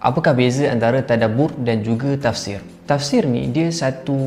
Apakah beza antara tadabbur dan juga tafsir? Tafsir ni dia satu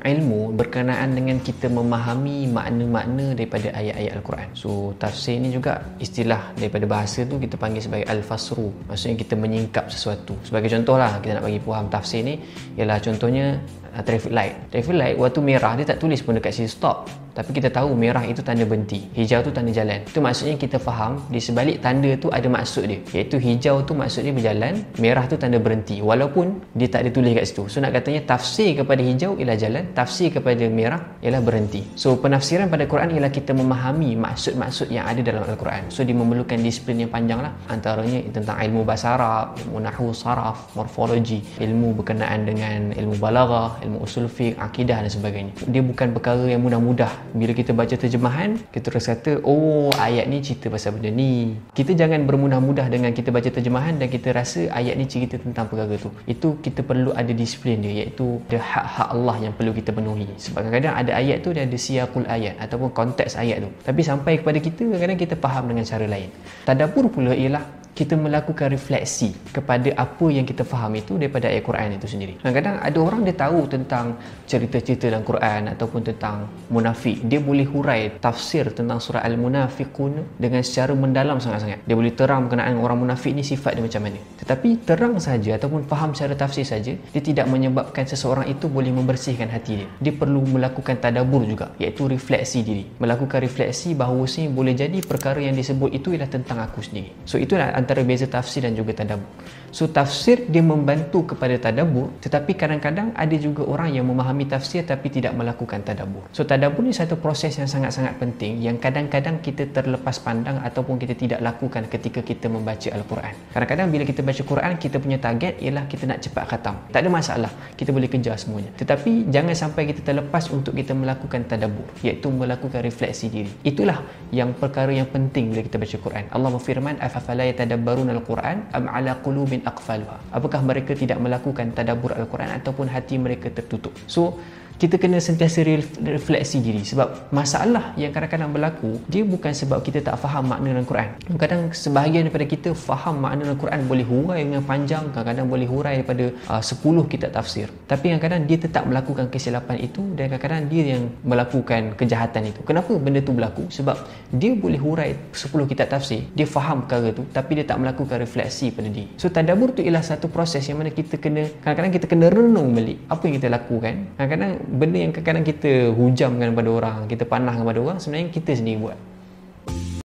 ilmu berkenaan dengan kita memahami makna-makna daripada ayat-ayat Al-Quran. So tafsir ni juga istilah daripada bahasa tu kita panggil sebagai al-fasru. Maksudnya kita menyingkap sesuatu. Sebagai contohlah kita nak bagi faham tafsir ni ialah contohnya traffic light. Traffic light waktu merah dia tak tulis pun dekat sini stop. Tapi kita tahu merah itu tanda berhenti, hijau tu tanda jalan. Itu maksudnya kita faham di sebalik tanda tu ada maksud dia. Iaitu hijau tu maksudnya berjalan, merah tu tanda berhenti. Walaupun dia tak ada tulis kat situ. So nak katanya tafsir kepada hijau ialah jalan, tafsir kepada merah ialah berhenti. So penafsiran pada Quran ialah kita memahami maksud-maksud yang ada dalam Al-Quran. So dia memerlukan disiplin yang panjang lah. Antaranya tentang ilmu bahasa Arab, ilmu nahwu, saraf, morfologi, ilmu berkenaan dengan ilmu balaghah, ilmu usul fiqh, akidah dan sebagainya. Dia bukan perkara yang mudah-mudah. Bila kita baca terjemahan, kita terus kata, oh ayat ni cerita pasal benda ni. Kita jangan bermudah-mudah dengan kita baca terjemahan dan kita rasa ayat ni cerita tentang perkara tu. Itu kita perlu ada disiplin dia, iaitu ada hak-hak Allah yang perlu kita penuhi. Sebab kadang-kadang ada ayat tu dia ada siyaqul ayat ataupun konteks ayat tu. Tapi sampai kepada kita, kadang-kadang kita faham dengan cara lain. Tadabbur pula ialah kita melakukan refleksi kepada apa yang kita faham itu daripada ayat Quran itu sendiri. Kadang-kadang ada orang dia tahu tentang cerita-cerita dalam Quran ataupun tentang munafik. Dia boleh hurai tafsir tentang surah Al-Munafiqun dengan secara mendalam sangat-sangat. Dia boleh terang berkenaan orang munafik ni sifat dia macam mana. Tetapi terang saja ataupun faham secara tafsir saja, dia tidak menyebabkan seseorang itu boleh membersihkan hati dia. Dia perlu melakukan tadabbur juga, iaitu refleksi diri. Melakukan refleksi bahawasanya boleh jadi perkara yang disebut itu ialah tentang aku sendiri. So itulah antara beza tafsir dan juga tadabbur. So tafsir dia membantu kepada tadabbur, tetapi kadang-kadang ada juga orang yang memahami tafsir tapi tidak melakukan tadabbur. So tadabbur ni satu proses yang sangat-sangat penting yang kadang-kadang kita terlepas pandang ataupun kita tidak lakukan ketika kita membaca Al-Quran. Kadang-kadang bila kita baca Quran, kita punya target ialah kita nak cepat khatam. Tak ada masalah, kita boleh kejar semuanya. Tetapi jangan sampai kita terlepas untuk kita melakukan tadabbur, iaitu melakukan refleksi diri. Itulah yang perkara yang penting bila kita baca Quran. Allah berfirman, afafala yatadabbaruna al-Quran am ala qulubin aqfaluha. Apakah mereka tidak melakukan tadabbur Al-Quran ataupun hati mereka tertutup? So kita kena sentiasa refleksi diri, sebab masalah yang kadang-kadang berlaku dia bukan sebab kita tak faham makna Al-Quran. Kadang sebahagian daripada kita faham makna Al-Quran, boleh hurai dengan panjang, kadang-kadang boleh hurai daripada 10 kitab tafsir, tapi kadang-kadang dia tetap melakukan kesilapan itu dan kadang-kadang dia yang melakukan kejahatan itu. Kenapa benda tu berlaku? Sebab dia boleh hurai 10 kitab tafsir, dia faham perkara tu, tapi dia tak melakukan refleksi pada diri. So tadabbur tu ialah satu proses yang mana kita kena, kadang-kadang kita kena renung balik apa yang kita lakukan. Kadang-kadang benda yang kadang-kadang kita hujamkan pada orang, kita panahkan pada orang, sebenarnya kita sendiri buat.